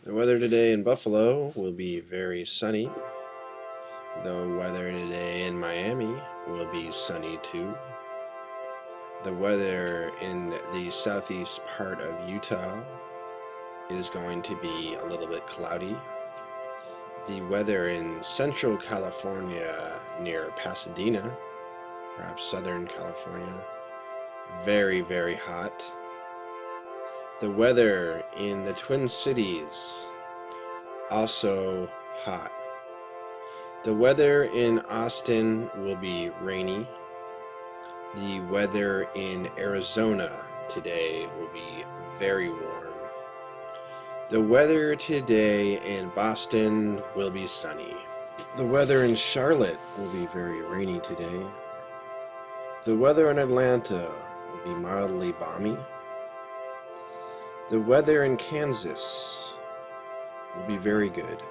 The weather today in Buffalo will be very sunny. The weather today in Miami will be sunny too. The weather in the southeast part of Utah is going to be a little bit cloudy. The weather in central California near Pasadena, perhaps southern California, very, very hot. The weather in the Twin Cities, also hot. The weather in Austin will be rainy. The weather in Arizona today will be very warm. The weather today in Boston will be sunny. The weather in Charlotte will be very rainy today. The weather in Atlanta will be mildly balmy. The weather in Kansas will be very good.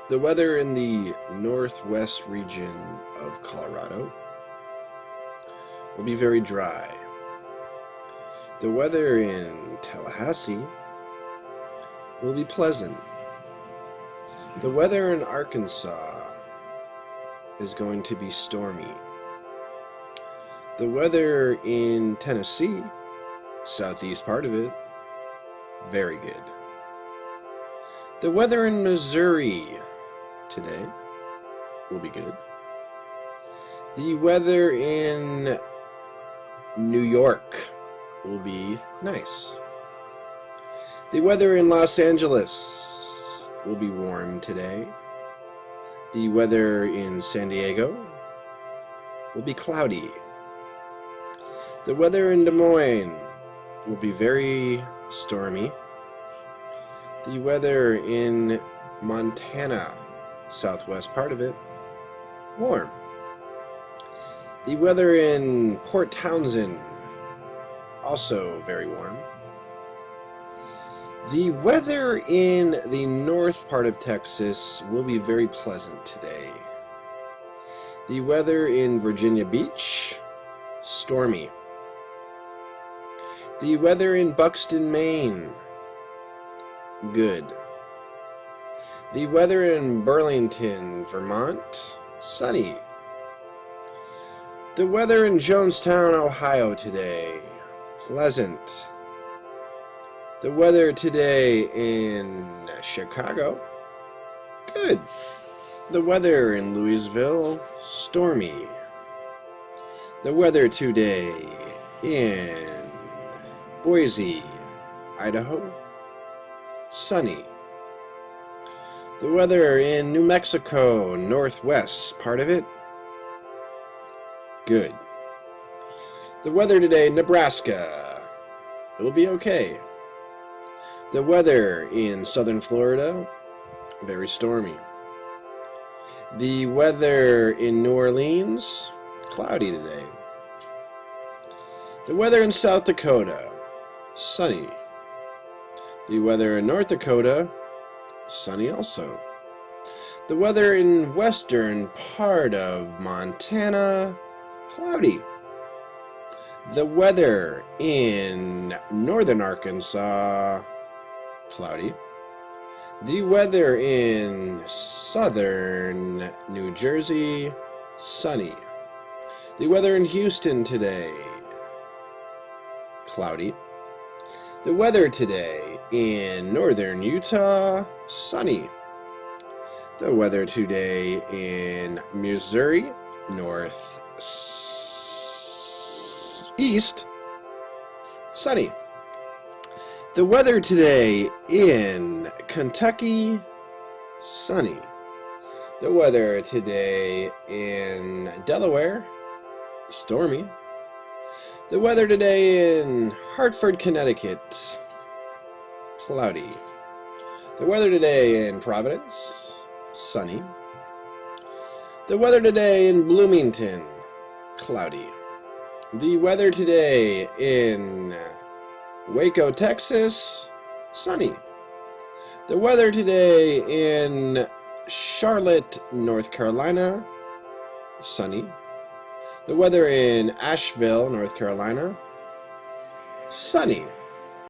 The weather in the northwest region of Colorado will be very dry. The weather in Tallahassee will be pleasant. The weather in Arkansas is going to be stormy. The weather in Tennessee, southeast part of it, very good. The weather in Missouri today will be good. The weather in New York will be nice. The weather in Los Angeles will be warm today. The weather in San Diego will be cloudy. The weather in Des Moines will be very stormy. The weather in Montana, southwest part of it, warm. The weather in Port Townsend, also very warm. The weather in the north part of Texas will be very pleasant today. The weather in Virginia Beach, stormy. The weather in Buxton, Maine, good. The weather in Burlington, Vermont, sunny. The weather in Jonestown, Ohio today, pleasant. The weather today in Chicago, good. The weather in Louisville, stormy. The weather today in Boise, Idaho, sunny. The weather in New Mexico, northwest part of it, good. The weather today in Nebraska, it will be okay. The weather in southern Florida, very stormy. The weather in New Orleans, cloudy today. The weather in South Dakota, sunny. The weather in North Dakota, sunny also. The weather in western part of Montana, cloudy. The weather in northern Arkansas, cloudy. The weather in southern New Jersey, sunny. The weather in Houston today, cloudy. The weather today in northern Utah, sunny. The weather today in Missouri, northeast, sunny. The weather today in Kentucky, sunny. The weather today in Delaware, stormy. The weather today in Hartford, Connecticut, cloudy. The weather today in Providence, sunny. The weather today in Bloomington, cloudy. The weather today in Waco, Texas, sunny. The weather today in Charlotte, North Carolina, sunny. The weather in Asheville, North Carolina, sunny.